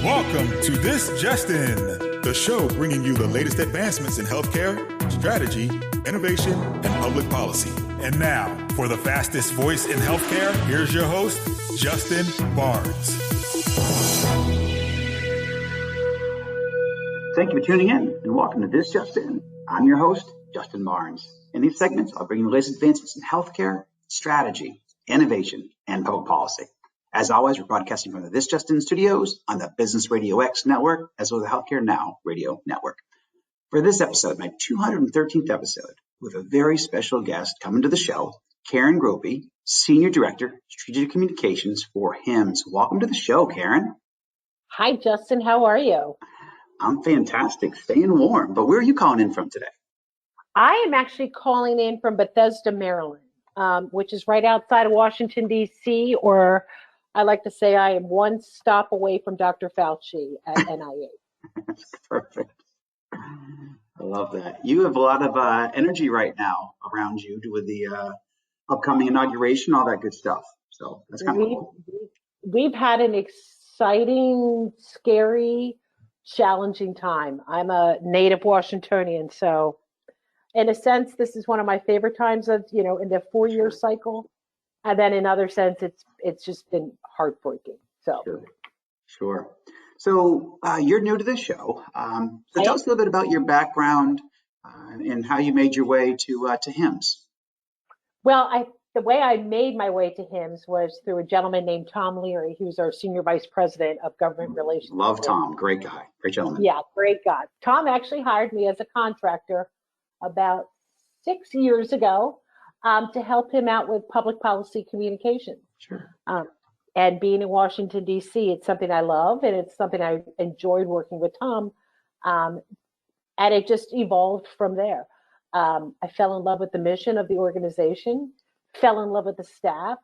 Welcome to This Just In, the show bringing you the latest advancements in healthcare, strategy, innovation, and public policy. And now, for the fastest voice in healthcare, here's your host, Justin Barnes. Thank you for tuning in, and welcome to This Just In. I'm your host, Justin Barnes. In these segments, I'll bring you the latest advancements in healthcare, strategy, innovation, and public policy. As always, we're broadcasting from the This Just In studios on the Business Radio X network, as well as the Healthcare Now radio network. For this episode, my 213th episode, with a very special guest coming to the show, Karen Groppe, Senior Director, Strategic Communications for HIMSS. Welcome to the show, Karen. Hi, Justin. How are you? I'm fantastic, staying warm. But where are you calling in from today? I am actually calling in from Bethesda, Maryland, which is right outside of Washington, D.C., or I like to say I am one stop away from Dr. Fauci at NIH. Perfect. I love that. You have a lot of energy right now around you with the upcoming inauguration, all that good stuff. So that's kind of cool. We've had an exciting, scary, challenging time. I'm a native Washingtonian, so in a sense, this is one of my favorite times of, in the 4-year cycle. And then in other sense, it's just been heartbreaking. So Sure. So you're new to this show. So tell us a little bit about your background and how you made your way to HIMSS. Well, the way I made my way to HIMSS was through a gentleman named Tom Leary, who's our Senior Vice President of Government Relations. Love Tom. Great guy. Great gentleman. Yeah, great guy. Tom actually hired me as a contractor about 6 years ago to help him out with public policy communications. Sure. And being in Washington, D.C., it's something I love, and it's something I enjoyed working with Tom. And it just evolved from there. I fell in love with the mission of the organization, fell in love with the staff,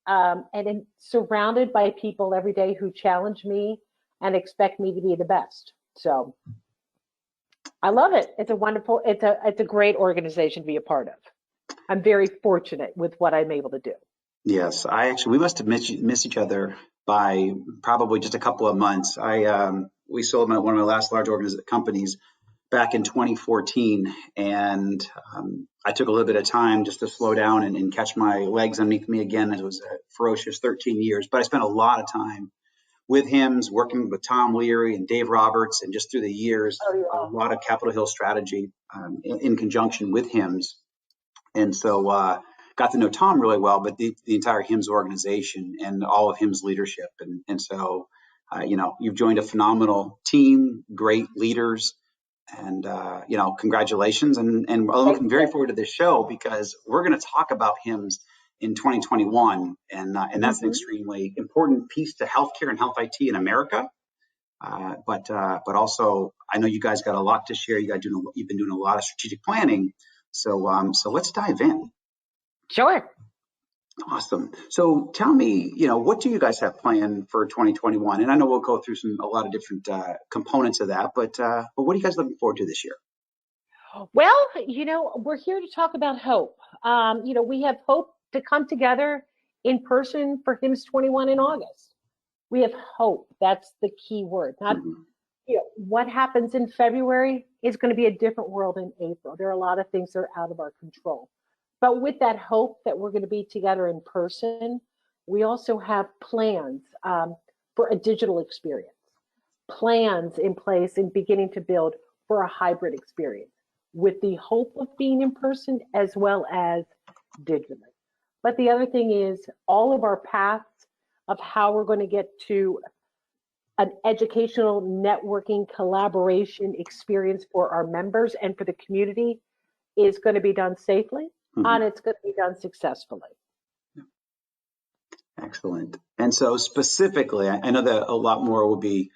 and then surrounded by people every day who challenge me and expect me to be the best. So I love it. It's a wonderful, it's a great organization to be a part of. I'm very fortunate with what I'm able to do. Yes, we must have missed each other by probably just a couple of months. We sold one of my last large companies back in 2014, and I took a little bit of time just to slow down and catch my legs underneath me again. It was a ferocious 13 years, but I spent a lot of time with HIMSS, working with Tom Leary and Dave Roberts, and just through the years, a lot of Capitol Hill strategy in conjunction with HIMSS. And so got to know Tom really well, but the entire HIMSS organization and all of HIMSS leadership. And so, you've joined a phenomenal team, great leaders, and, congratulations. And I'm looking very forward to this show because we're going to talk about HIMSS in 2021. And that's an extremely important piece to healthcare and health IT in America. But also, I know you guys got a lot to share. You've been doing a lot of strategic planning. So let's dive in. Sure. Awesome. So tell me, what do you guys have planned for 2021? And I know we'll go through a lot of different components of that, but what are you guys looking forward to this year? Well, we're here to talk about hope. We have hope to come together in person for HIMSS21 in August. We have hope. That's the key word. Not, what happens in February is going to be a different world in April. There are a lot of things that are out of our control. But with that hope that we're going to be together in person, we also have plans for a digital experience, plans in place and beginning to build for a hybrid experience with the hope of being in person as well as digitally. But the other thing is all of our paths of how we're going to get to an educational networking collaboration experience for our members and for the community is going to be done safely. And it's going to be done successfully. Excellent. And so specifically, I know that a lot more will be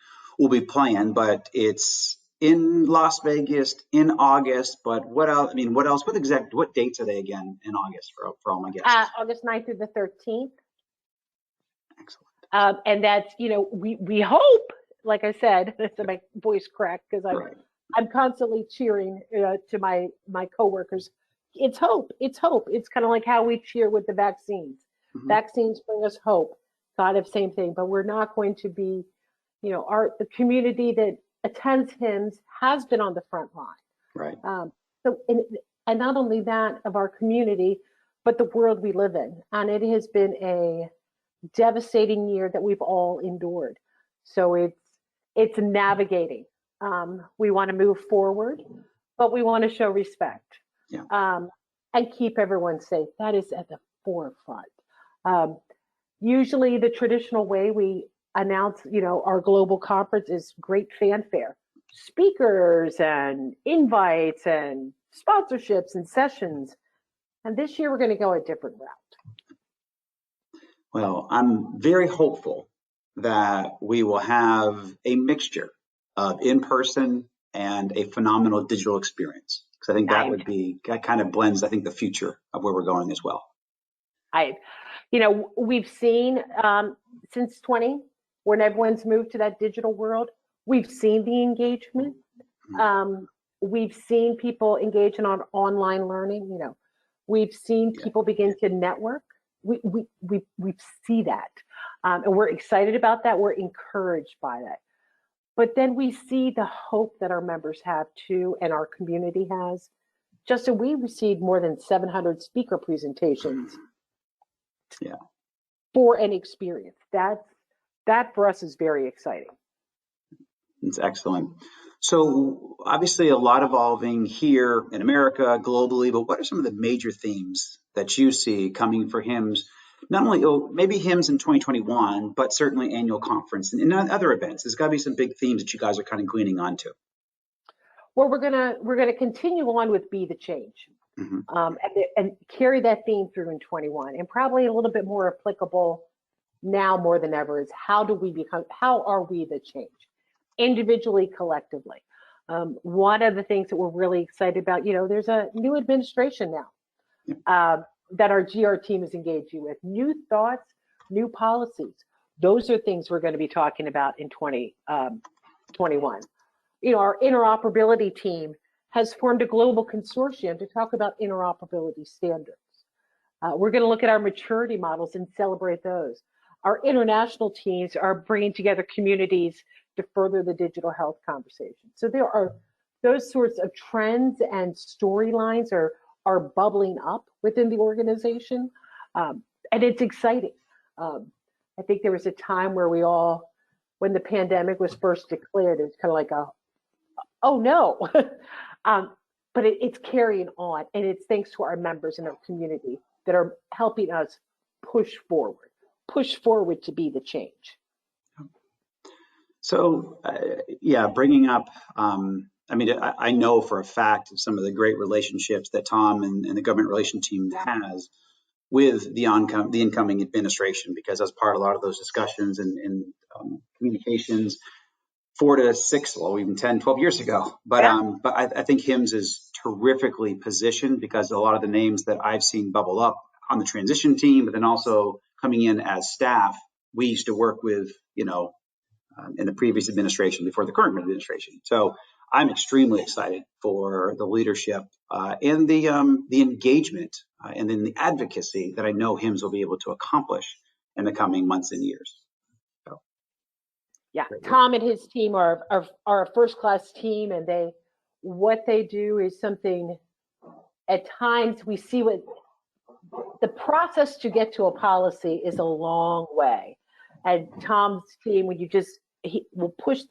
planned, but it's in Las Vegas in August. But what else? What dates are they again in August for all my guests? August 9th through the 13th. Excellent. And that's, we hope, like I said, so my voice cracked because I'm constantly cheering to my coworkers. It's hope. It's hope. It's kind of like how we cheer with the vaccines. Vaccines bring us hope. Kind of same thing, but we're not going to be the community that attends HIMSS has been on the front line. Right. And not only that of our community, but the world we live in. And it has been a devastating year that we've all endured. So it's navigating. We want to move forward, but we want to show respect. Yeah. And keep everyone safe. That is at the forefront. Usually the traditional way we announce, our global conference is great fanfare, speakers and invites and sponsorships and sessions. And this year we're going to go a different route. Well, I'm very hopeful that we will have a mixture of in-person and a phenomenal digital experience. Because I think that kind of blends, I think, the future of where we're going as well. We've seen since 20, when everyone's moved to that digital world, we've seen the engagement. We've seen people engage in online learning. We've seen people begin to network. We see that, and we're excited about that. We're encouraged by that. But then we see the hope that our members have too, and our community has. Justin, we received more than 700 speaker presentations for an experience. That for us is very exciting. It's excellent. So obviously a lot evolving here in America, globally, but what are some of the major themes that you see coming for HIMSS? Not only maybe HIMSS in 2021, but certainly annual conference and other events. There's got to be some big themes that you guys are kind of gleaning onto. Well, we're gonna continue on with Be the Change, and carry that theme through in 21, and probably a little bit more applicable now more than ever is how are we the change, individually, collectively. One of the things that we're really excited about, there's a new administration now. That our GR team is engaging with, new thoughts, new policies. Those are things we're going to be talking about in 2021. Our interoperability team has formed a global consortium to talk about interoperability standards. We're going to look at our maturity models and celebrate those. Our international teams are bringing together communities to further the digital health conversation. So there are those sorts of trends and storylines are bubbling up within the organization, and it's exciting. I think there was a time where when the pandemic was first declared, it was kind of like oh no, but it's carrying on, and it's thanks to our members in our community that are helping us push forward to be the change. So, bringing up, I know for a fact of some of the great relationships that Tom and the government relations team has with the incoming administration, because as part of a lot of those discussions and communications 4 to 6, well, even 10, 12 years ago. But I think HIMSS is terrifically positioned because a lot of the names that I've seen bubble up on the transition team, but then also coming in as staff, we used to work with, in the previous administration before the current administration. So I'm extremely excited for the leadership and the engagement and then the advocacy that I know HIMSS will be able to accomplish in the coming months and years. So. Yeah, Tom and his team are a first-class team, and what they do is something. At times, we see what the process to get to a policy is a long way, and Tom's team, when he will push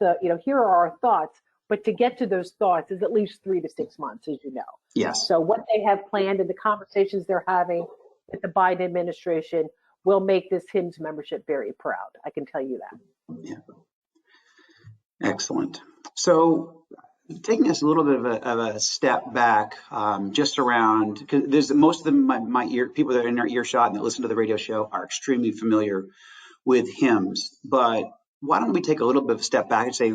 here are our thoughts, but to get to those thoughts is at least 3 to 6 months, as you know. Yes. So what they have planned and the conversations they're having with the Biden administration will make this HIMSS membership very proud. I can tell you that. Yeah. Excellent. So taking us a little bit of a step back, just around, because there's most of people that are in our earshot and that listen to the radio show are extremely familiar with HIMSS, but why don't we take a little bit of a step back and say,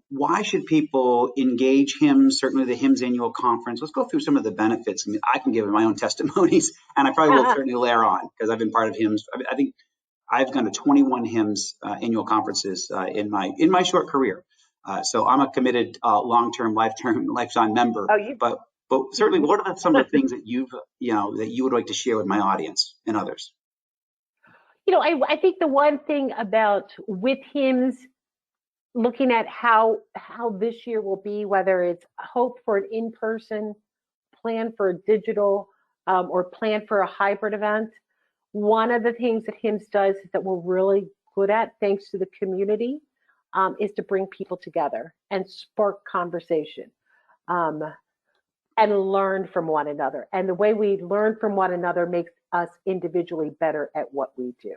why should people engage HIMSS, certainly the HIMSS annual conference? Let's go through some of the benefits. I mean, I can give my own testimonies, and I probably will certainly layer on because I've been part of HIMSS. I think I've gone to 21 HIMSS annual conferences in my short career. So I'm a committed long-term, lifetime member. But certainly, what are some of the things that that you would like to share with my audience and others? I think the one thing with HIMSS, looking at how this year will be, whether it's hope for an in-person, plan for a digital, or plan for a hybrid event. One of the things that HIMSS does is that we're really good at, thanks to the community, is to bring people together and spark conversation, and learn from one another. And the way we learn from one another makes us individually better at what we do.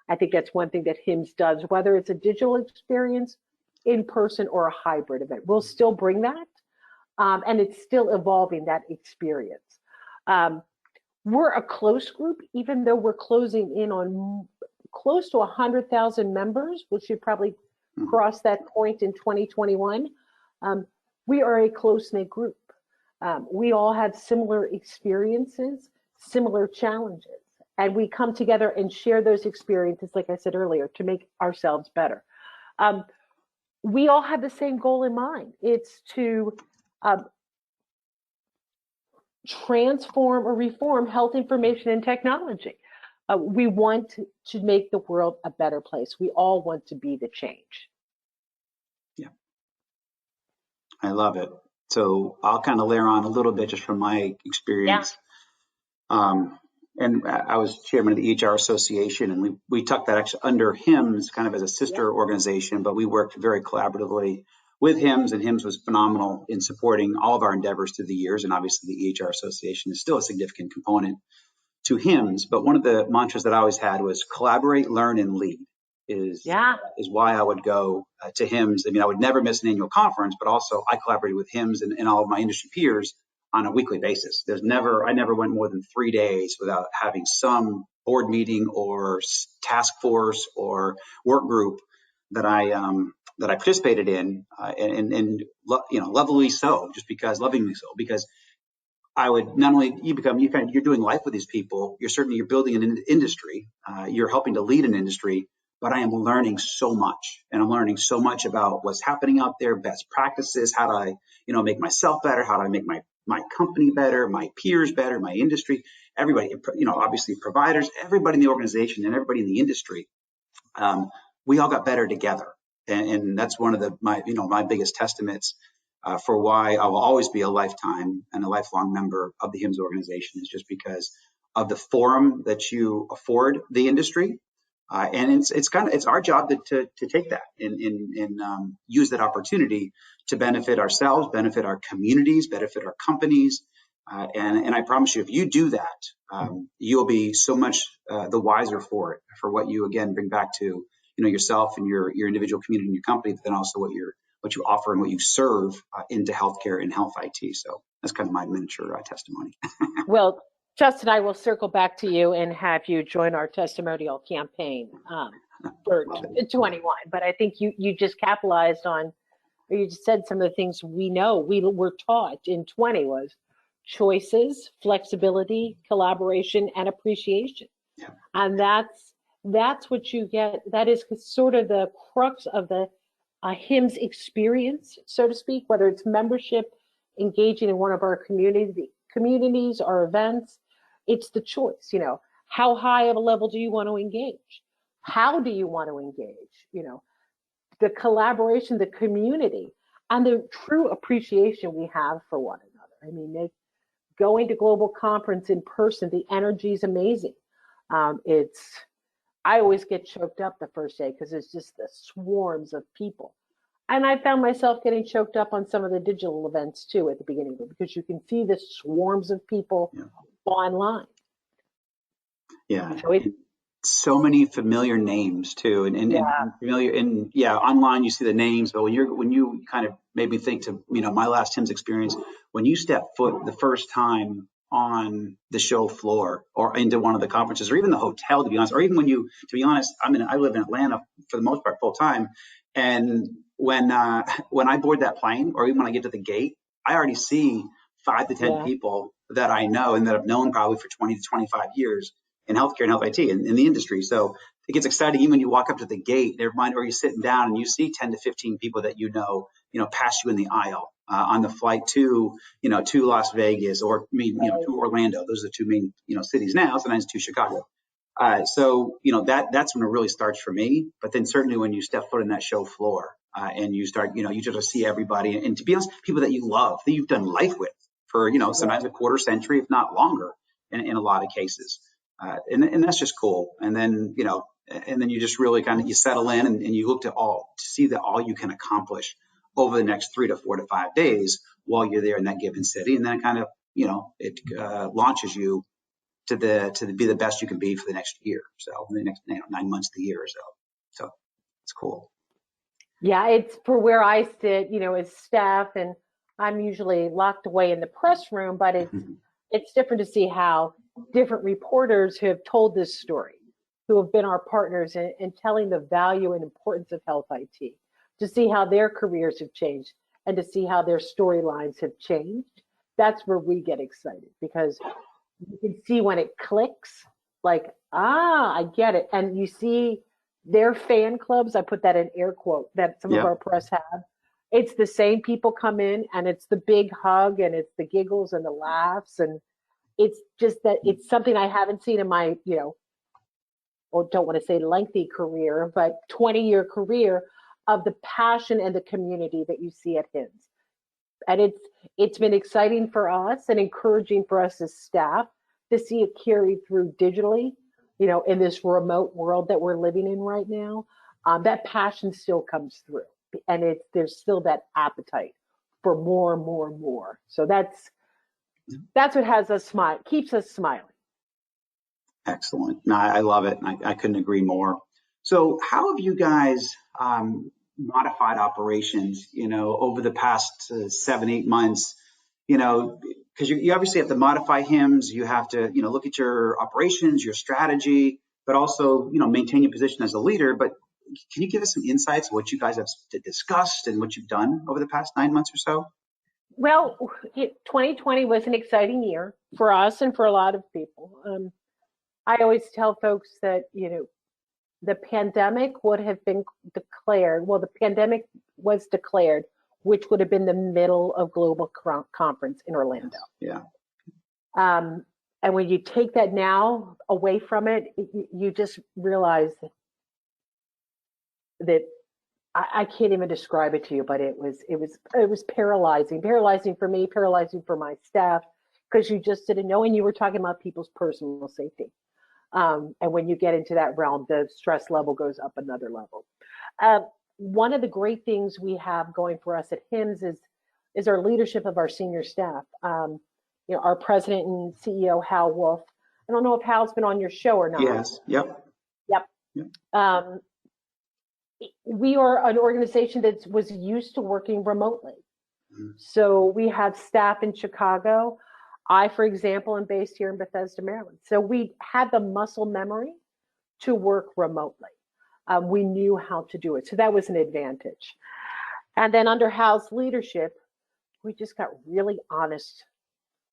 I think that's one thing that HIMSS does, whether it's a digital experience, in person, or a hybrid event. We'll still bring that, and it's still evolving, that experience. We're a close group, even though we're closing in on close to 100,000 members, which should probably cross that point in 2021. We are a close-knit group. We all have similar experiences, similar challenges, and we come together and share those experiences, like I said earlier, to make ourselves better. We all have the same goal in mind. It's to transform or reform health information and technology. We want to make the world a better place. We all want to be the change. Yeah, I love it. So I'll kind of layer on a little bit just from my experience. Yeah. And I was chairman of the EHR Association, and we tucked that actually under HIMSS kind of as a sister organization, but we worked very collaboratively with HIMSS, and HIMSS was phenomenal in supporting all of our endeavors through the years. And obviously the EHR Association is still a significant component to HIMSS. But one of the mantras that I always had was collaborate, learn, and lead is why I would go to HIMSS. I mean, I would never miss an annual conference, but also I collaborated with HIMSS and all of my industry peers on a weekly basis. I never went more than 3 days without having some board meeting or task force or work group that I participated in, and lovingly so, lovingly so, because I would not only you're doing life with these people, you're building an industry, you're helping to lead an industry, but I am learning so much, and I'm learning so much about what's happening out there, best practices, how do I, make myself better, how do I make my company better, my peers better, my industry, everybody, obviously providers, everybody in the organization and everybody in the industry. We all got better together. And that's one of my biggest testaments for why I will always be a lifetime and a lifelong member of the HIMSS organization, is just because of the forum that you afford the industry. And it's our job to take that and use that opportunity to benefit ourselves, benefit our communities, benefit our companies. And I promise you, if you do that, you'll be so much the wiser for it, for what you, again, bring back to yourself and your individual community and your company, but then also what you offer and what you serve into healthcare and health IT. So that's kind of my miniature testimony. Well, Justin, I will circle back to you and have you join our testimonial campaign for 21. But I think you just capitalized on, or you just said some of the things we know we were taught in 20 was choices, flexibility, collaboration, and appreciation. Yeah. And that's what you get. That is sort of the crux of the HIMSS experience, so to speak, whether it's membership, engaging in one of our communities or events. It's the choice, how high of a level do you want to engage? How do you want to engage? The collaboration, the community, and the true appreciation we have for one another. I mean, going to global conference in person, the energy is amazing. I always get choked up the first day because it's just the swarms of people. And I found myself getting choked up on some of the digital events too at the beginning, because you can see the swarms of people online. Yeah. So many familiar names too, and familiar. And online you see the names, but when you kind of made me think to my last HIMSS experience, when you step foot the first time on the show floor or into one of the conferences, or even the hotel, to be honest, or even when to be honest, I live in Atlanta for the most part full time, and when I board that plane, or even when I get to the gate, I already see 5 to 10 people that I know and that I've known probably for 20 to 25 years in healthcare and health IT in the industry. So it gets exciting even when you walk up to the gate, or you're sitting down and you see 10 to 15 people that pass you in the aisle on the flight to Las Vegas, or to Orlando. Those are the 2 main cities now. Sometimes to Chicago. So that's when it really starts for me. But then certainly when you step foot in that show floor, and you start, you just see everybody, and to be honest, people that you love, that you've done life with for, sometimes a quarter century, if not longer, in a lot of cases. And that's just cool. And then, and then you just really you settle in, and you look to see that all you can accomplish over the next 3 to 4 to 5 days while you're there in that given city. And then it launches you to be the best you can be for the next year. So the next 9 months of the year or so. So it's cool. Yeah, it's for where I sit, as staff, and I'm usually locked away in the press room, but it's different to see how different reporters who have told this story, who have been our partners in telling the value and importance of health IT, to see how their careers have changed and to see how their storylines have changed. That's where we get excited, because you can see when it clicks, like, I get it. And you see their fan clubs, I put that in air quote, that some of our press have. It's the same people come in, and it's the big hug, and it's the giggles and the laughs. And it's just that it's something I haven't seen in my, or don't want to say lengthy career, but 20-year career, of the passion and the community that you see at HIMSS. And it's been exciting for us and encouraging for us as staff to see it carried through digitally, in this remote world that we're living in right now. That passion still comes through, and there's still that appetite for more and more and more. So that's what has us smile, keeps us smiling. Excellent. No, I love it. And I couldn't agree more. So how have you guys modified operations, over the past 7-8 months, because you obviously have to modify HIMSS, you have to, look at your operations, your strategy, but also, maintain your position as a leader. But can you give us some insights of what you guys have discussed and what you've done over the past 9 months or so? Well, 2020 was an exciting year for us and for a lot of people. I always tell folks that, the pandemic would have been declared. Well, the pandemic was declared, which would have been the middle of global conference in Orlando. Yeah. And when you take that now away from it, you just realize that I can't even describe it to you, but it was paralyzing for me, paralyzing for my staff, because you just didn't know, and you were talking about people's personal safety. And when you get into that realm, the stress level goes up another level. One of the great things we have going for us at HIMSS is our leadership of our senior staff. Our president and CEO, Hal Wolf. I don't know if Hal's been on your show or not. Yes. Yep. We are an organization that was used to working remotely. So we have staff in Chicago. I, for example, am based here in Bethesda, Maryland. So we had the muscle memory to work remotely. We knew how to do it. So that was an advantage. And then under Hal's leadership, we just got really honest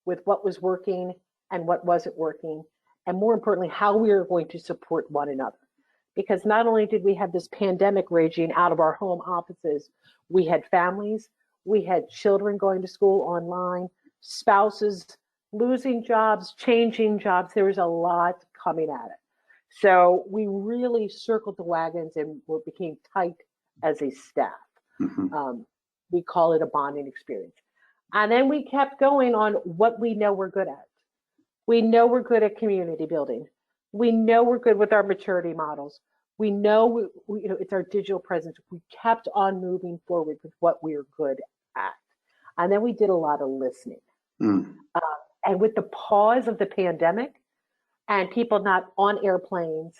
with what was working and what wasn't working. And more importantly, how we were going to support one another. Because not only did we have this pandemic raging out of our home offices, we had families, we had children going to school online, spouses losing jobs, changing jobs. There was a lot coming at it. So we really circled the wagons and became tight as a staff. We call it a bonding experience. And then we kept going on what we know we're good at. We know we're good at community building. We know we're good with our maturity models. We know it's our digital presence. We kept on moving forward with what we were good at. And then we did a lot of listening. And with the pause of the pandemic and people not on airplanes,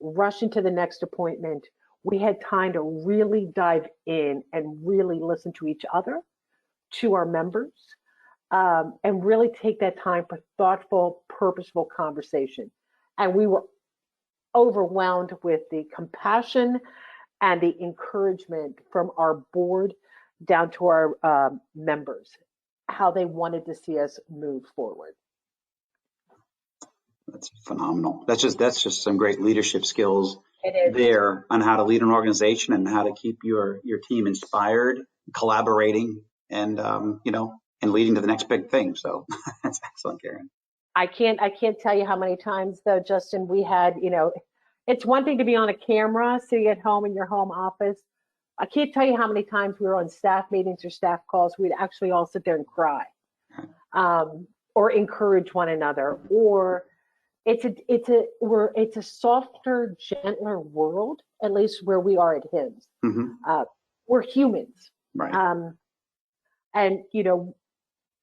rushing to the next appointment, we had time to really dive in and really listen to each other, to our members, and really take that time for thoughtful, purposeful conversation. And we were overwhelmed with the compassion and the encouragement from our board down to our members, how they wanted to see us move forward. That's phenomenal. That's just some great leadership skills there on how to lead an organization and how to keep your team inspired, collaborating, and and leading to the next big thing. So that's excellent, Karen. I can't tell you how many times though, Justin, we had, it's one thing to be on a camera sitting at home in your home office. I can't tell you how many times we were on staff meetings or staff calls. We'd actually all sit there and cry, or encourage one another. Or it's a softer, gentler world, at least where we are at HIMSS. Mm-hmm. We're humans, Right. and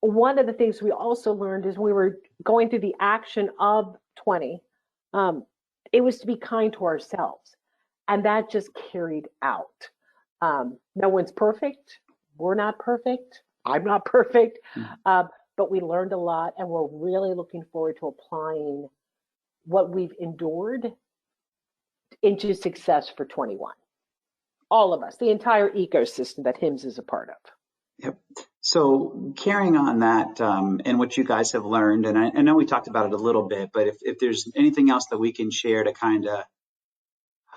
one of the things we also learned is we were going through the action of 20. It was to be kind to ourselves, and that just carried out. No one's perfect. We're not perfect. I'm not perfect. But we learned a lot, and we're really looking forward to applying what we've endured into success for 21. All of us, the entire ecosystem that HIMSS is a part of. Yep. So carrying on that and what you guys have learned, and I know we talked about it a little bit, but if there's anything else that we can share to kind of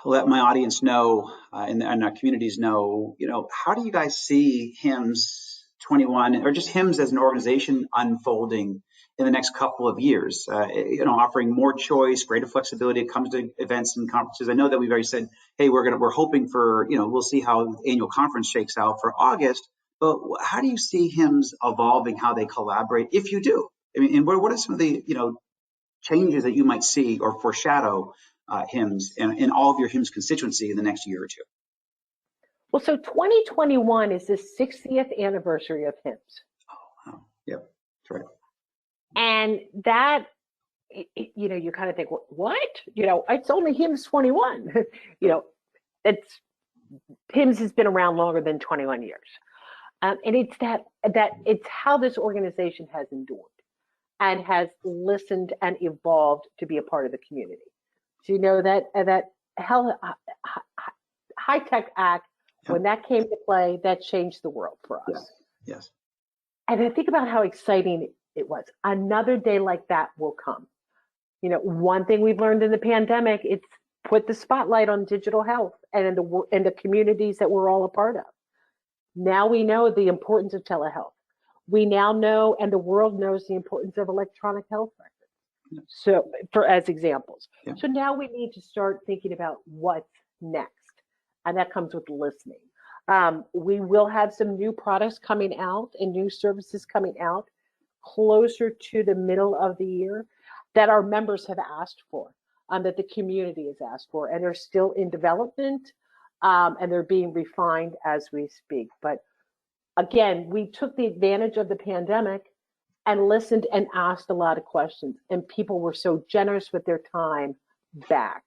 let my audience know and our communities know, how do you guys see HIMSS 21 or just HIMSS as an organization unfolding in the next couple of years? Offering more choice, greater flexibility. It comes to events and conferences. I know that we've already said, hey, we're hoping for, we'll see how the annual conference shakes out for August. But how do you see HIMSS evolving? How they collaborate, if you do? I mean, and what are some of the changes that you might see or foreshadow HIMSS and all of your HIMSS constituency in the next year or two? Well, so 2021 is the 60th anniversary of HIMSS. Oh, wow. Yep, that's right. And that, you kind of think, what? It's only HIMSS 21. HIMSS has been around longer than 21 years. And it's that it's how this organization has endured and has listened and evolved to be a part of the community. So that High Tech Act, when that came to play, that changed the world for us. Yes. And I think about how exciting it was. Another day like that will come. One thing we've learned in the pandemic, it's put the spotlight on digital health and in the communities that we're all a part of. Now we know the importance of telehealth. We now know, and the world knows, the importance of electronic health records. So, as examples. So now we need to start thinking about what's next, and that comes with listening. We will have some new products coming out and new services coming out closer to the middle of the year that our members have asked for, that the community has asked for, and they're still in development. And they're being refined as we speak. But again, we took the advantage of the pandemic and listened and asked a lot of questions. And people were so generous with their time back.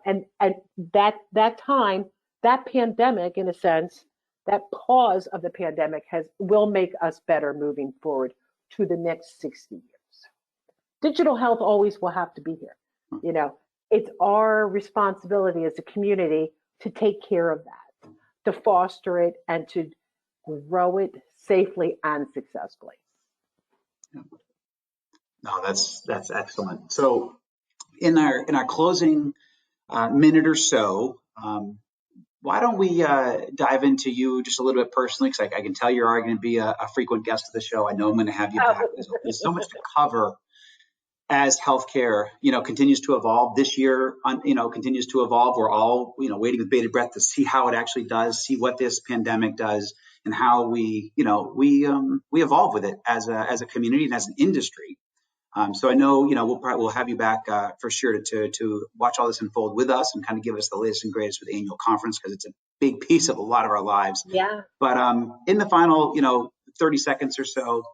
And that time, that pandemic, in a sense, that pause of the pandemic will make us better moving forward to the next 60 years. Digital health always will have to be here. It's our responsibility as a community to take care of that, to foster it, and to grow it safely and successfully. No, that's excellent. So, in our closing minute or so, why don't we dive into you just a little bit personally? Because I can tell you are going to be a frequent guest of the show. I know I'm going to have you back. There's so much to cover. As healthcare, continues to evolve this year, continues to evolve. We're all, waiting with bated breath to see how it actually does, see what this pandemic does, and how we evolve with it as a community and as an industry. So I know, we'll have you back for sure to watch all this unfold with us and kind of give us the latest and greatest with the annual conference, because it's a big piece of a lot of our lives. Yeah. But in the final, 30 seconds or so,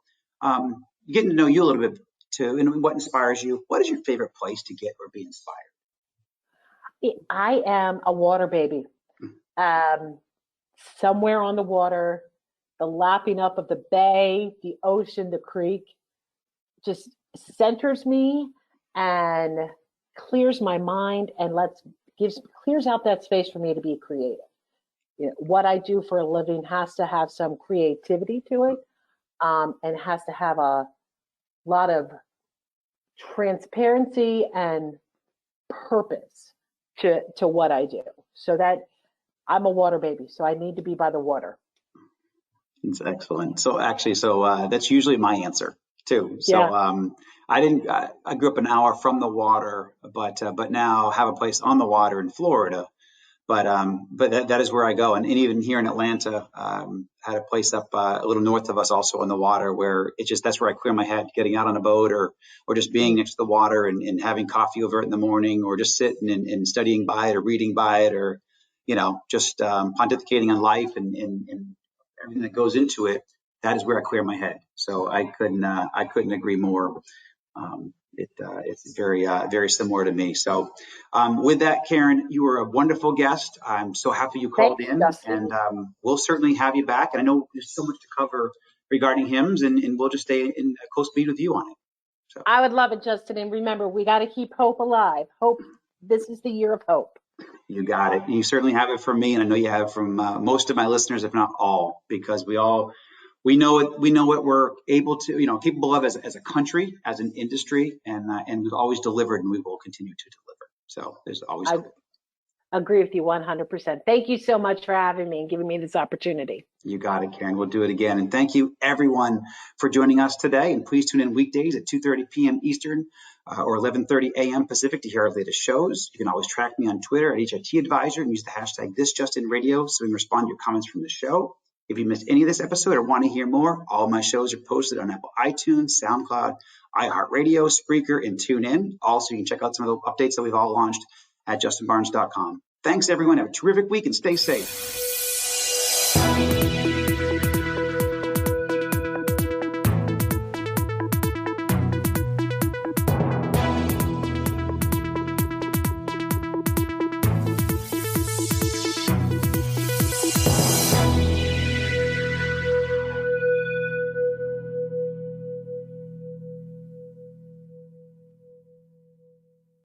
getting to know you a little bit. And what inspires you? What is your favorite place to get or be inspired? I am a water baby. Somewhere on the water, the lapping up of the bay, the ocean, the creek, just centers me and clears my mind and clears out that space for me to be creative. What I do for a living has to have some creativity to it, and has to have a lot of transparency and purpose to what I do. So that I'm a water baby, so I need to be by the water. It's excellent. So actually, that's usually my answer too. So I grew up an hour from the water, but now have a place on the water in Florida. but that is where I go. And even here in Atlanta, had a place up a little north of us, also on the water, where that's where I clear my head, getting out on a boat or just being next to the water and having coffee over it in the morning, or just sitting and studying by it or reading by it, or just pontificating on life and everything that goes into it. That is where I clear my head. So I couldn't agree more. It's very similar to me. So with that, Karen, you were a wonderful guest. I'm so happy you called in, and we'll certainly have you back. And I know there's so much to cover regarding HIMSS, and we'll just stay in a close meet with you on it. So. I would love it, Justin. And remember, we got to keep hope alive. Hope. This is the year of hope. You got it. You certainly have it from me, and I know you have it from most of my listeners, if not all, because we know what we're able to, capable of as a country, as an industry, and we've always delivered, and we will continue to deliver. So there's always hope. I agree with you 100%. Thank you so much for having me and giving me this opportunity. You got it, Karen. We'll do it again. And thank you, everyone, for joining us today. And please tune in weekdays at 2:30 p.m. Eastern or 11:30 a.m. Pacific to hear our latest shows. You can always track me on Twitter at HIT Advisor and use the hashtag ThisJustinRadio so we can respond to your comments from the show. If you missed any of this episode or want to hear more, all of my shows are posted on Apple iTunes, SoundCloud, iHeartRadio, Spreaker, and TuneIn. Also, you can check out some of the updates that we've all launched at justinbarnes.com. Thanks, everyone. Have a terrific week and stay safe.